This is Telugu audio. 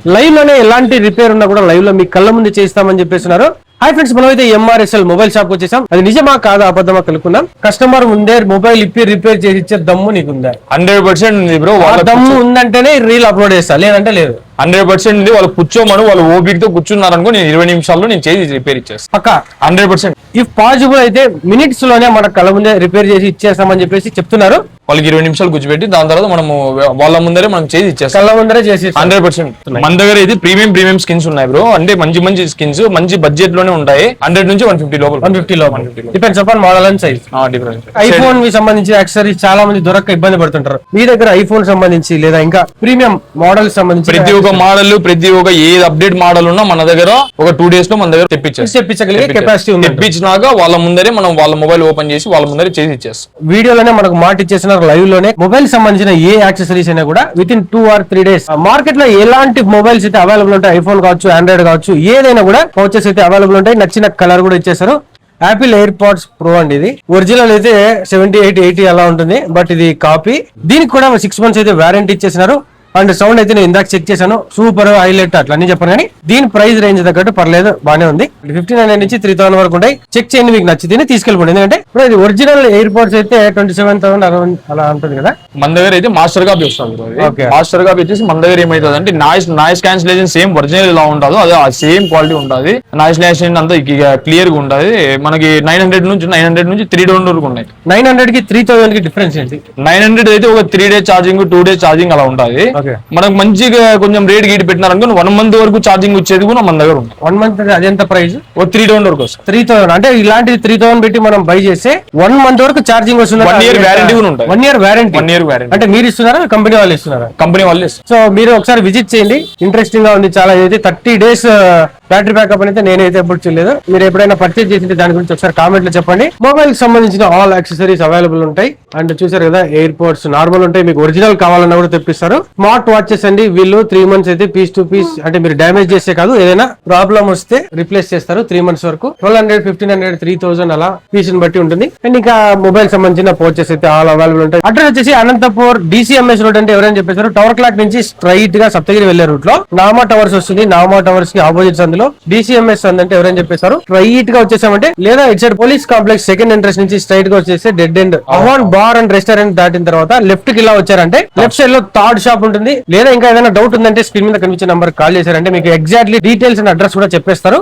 లైవ్ లోనే ఎలాంటి రిపేర్ ఉన్నా కూడా లైవ్ లో మీ కళ్ళ ముందు చేస్తామని చెప్పేస్తున్నారు. హాయ్ ఫ్రెండ్స్, మనం అయితే ఎంఆర్ఎస్ఎల్ మొబైల్ షాప్ వచ్చేసాం. అది నిజమా కాదా అబద్ధమా కనుక్కుందాం. కస్టమర్ ముందే మొబైల్ ఇప్పి రిపేర్ చేసి ఇచ్చే దమ్ము నీకుందా? 100% ఉంది బ్రో. దమ్ము ఉందంటేనే రీల్ అప్లోడ్ చేస్తా, లేదంటే లేదు. 100% ఉంది. వాళ్ళు కూర్చోమను, వాళ్ళు ఓపికతో కూర్చున్నారు అనుకో, నేను 20 నిమిషాల్లో నేను చేసి రిపేర్ ఇచ్చేస్తాను పక్కా. 100%. ఇఫ్ పాసిబుల్ అయితే మినిట్స్ లోనే మన కళ్ళ ముందే రిపేర్ చేసి ఇచ్చేస్తామని చెప్పేసి చెప్తున్నారు. వాళ్ళకి 20 నిమిషాలు కూర్చోబెట్టి దాని తర్వాత మనము వాళ్ళ ముందరే మనం చేసి ఇచ్చేస్తాం. కళ్ళ ముందరే చేసి 100%. మన దగ్గర ఇది ప్రీమియం స్కిన్స్ ఉన్నాయి బ్రో. అంటే మంచి స్కిన్స్ మంచి బడ్జెట్ లోనే ఉంటాయి. 100 నుంచి 150 లోపల. 150 లోపల depends upon model and size. IPhone కి సంబంధించి యాక్సెసరీస్ చాలా మంది దొరక్క ఇబ్బంది పడుతుంటారు. మీ దగ్గర ఐఫోన్ సంబంధించి లేదా ఇంకా ప్రీమియం మోడల్ సంబంధించి ప్రతి ఒక్క మోడల్ ప్రతి ఒక్క ఏ అప్డేట్ మోడల్ ఉన్నా మన దగ్గర ఒక 2 days లో మన దగ్గర తెప్పించగలిగే కెపాసిటీ ఉంది. తెప్పించినాక వాళ్ళ ముందరే మనం వాళ్ళ మొబైల్ ఓపెన్ చేసి వాళ్ళ ముందరే చేసి ఇచ్చేస్తాం. వీడియోలోనే మనకు మాట ఇచ్చేసిన లైవ్ లోనే మొబైల్ సంబంధించిన ఏ యాక్సెసరీస్ అయినా కూడా with in 2 or 3 days. Market లో ఎలాంటి మొబైల్స్ అయితే అవైలబుల్ ఉంటాయి, ఐఫోన్ కావచ్చు, ఆండ్రాయిడ్ కావచ్చు, ఏదైనా కూడా పౌచెస్ అయితే అవైలబుల్ ఉంటాయి. నచ్చిన కలర్ కూడా ఇచ్చేస్తారు. యాపిల్ ఎయిర్ పాడ్స్ ప్రో అండి. ఇది ఒరిజినల్ అయితే 78-80 అలా ఉంటుంది, బట్ ఇది కాపీ. దీనికి కూడా 6 months అయితే వారంటీ ఇచ్చేసినారు. అండ్ సౌండ్ అయితే నేను ఇందాక చెక్ చేశాను, సూపర్ హైలైట్ అట్లా అన్ని చెప్పాను. కానీ దీని ప్రైస్ రేంజ్ తగ్గట్టు పర్లేదు, బానే ఉంది. 1500 నుంచి 3000 వరకు ఉంటాయి. చెక్ చేయండి, మీకు నచ్చితే తీసుకెళ్ళిపోండి. ఎందుకంటే ఇప్పుడు ఇది ఒరిజినల్ ఎయిర్ పోర్ట్స్ అయితే 27,000 అలా ఉంటుంది కదా. మన దగ్గర అయితే మాస్టర్ కాపీ వస్తుంది. మాస్టర్ కాపీ వచ్చేసి మన దగ్గర ఏమైతుంది అంటే నాయిస్ క్యాన్సిలేషన్ సేమ్ ఒరిజినల్ ఎలా ఉంటుందో అదే సేమ్ క్వాలిటీ ఉంటుంది. నాయిస్ క్యాన్సిలేషన్ అంతా క్లియర్ గా ఉంటుంది. మనకి 900 నుంచి 3,000 వరకు ఉన్నాయి. 900 కి 3,000 కి డిఫరెన్స్ ఏంటి? 900 అయితే ఒక 3 days ఛార్జింగ్ 2 days ఛార్జింగ్ అలా ఉంటుంది. మనకు మంచిగా కొంచెం రేట్ గీటి పెట్టినారనుకో 1 month వరకు ఛార్జింగ్ వచ్చేది కూడా మన దగ్గర ఉంది. 1 month అదెంత ప్రైస్? 3,000 వరకు వస్తుంది. 3,000 అంటే ఇలాంటి 3,000 పెట్టి మనం బై చేస్తే 1 month వరకు ఛార్జింగ్ వస్తుంది. 1 year వ్యారంటీ కూడా ఉంటుంది. 1 year వ్యారంటీ అంటే మీరు ఇస్తున్నారా, కంపెనీ వాళ్ళు ఇస్తున్నారా? కంపెనీ వాళ్ళు ఇస్తారు. సో మీరు ఒకసారి విజిట్ చేయండి, ఇంట్రెస్టింగ్ గా ఉంది చాలా. అయితే 30 days బ్యాటరీ బ్యాకప్ అయితే నేనైతే ఎప్పుడు చూడలేదు. మీరు ఎప్పుడైనా పర్చేజ్ చేసింటే దాని గురించి ఒకసారి కామెంట్ లో చెప్పండి. మొబైల్ సంబంధించిన ఆల్ యాక్సెసరీస్ అవైలబుల్ ఉంటాయి. అండ్ చూసారు కదా, ఎయిర్ పోర్ట్స్ నార్మల్ ఉంటాయి, మీకు ఒరిజినల్ కావాలన్నా కూడా తెప్పిస్తారు. స్మార్ట్ వాచెస్ అండి, వీళ్ళు 3 months అయితే పీస్ టు పీస్, అంటే మీరు డ్యామేజ్ చేస్తే కాదు, ఏదైనా ప్రాబ్లం వస్తే రిప్లేస్ చేస్తారు. 3 months వరకు 1200, 1500, 3000 అలా పీస్ ని బట్టి ఉంటుంది. అండ్ ఇంకా మొబైల్ సంబంధించిన పోర్చెస్ అయితే ఆల్ అవైలబుల్ ఉంటాయి. అడ్రస్ వచ్చేసి అనంతపూర్ DCMS రోడ్. అంటే ఎవరైనా చెప్పేశారు, టవర్ క్లాక్ నుంచి స్ట్రైట్ గా సప్తగిరి వెళ్లే రూట్ లో నామా టవర్స్ వస్తుంది. నామా టవర్స్ కి ఆపోజిట్ అందులో DCMS అంటే ఎవరైనా చెప్పేశారు. స్ట్రైట్ గా వచ్చేసామంటే, లేదా it side police complex second entrance నుంచి స్ట్రైట్ గా వచ్చేస్తే dead end అవాన్ bar and restaurant దాటిన తర్వాత లెఫ్ట్ కి ఇలా వచ్చారంటే లెఫ్ట్ సైడ్ లో థర్డ్ షాప్ ఉంటుంది. లేదా ఇంకా ఏదైనా డౌట్ ఉందంటే స్క్రీన్ మీద కనిపించే నంబర్ కాల్ చేశారంటే మీకు ఎగ్జాక్ట్లీ డీటెయిల్స్ అండ్ అడ్రస్ కూడా చెప్పేస్తారు.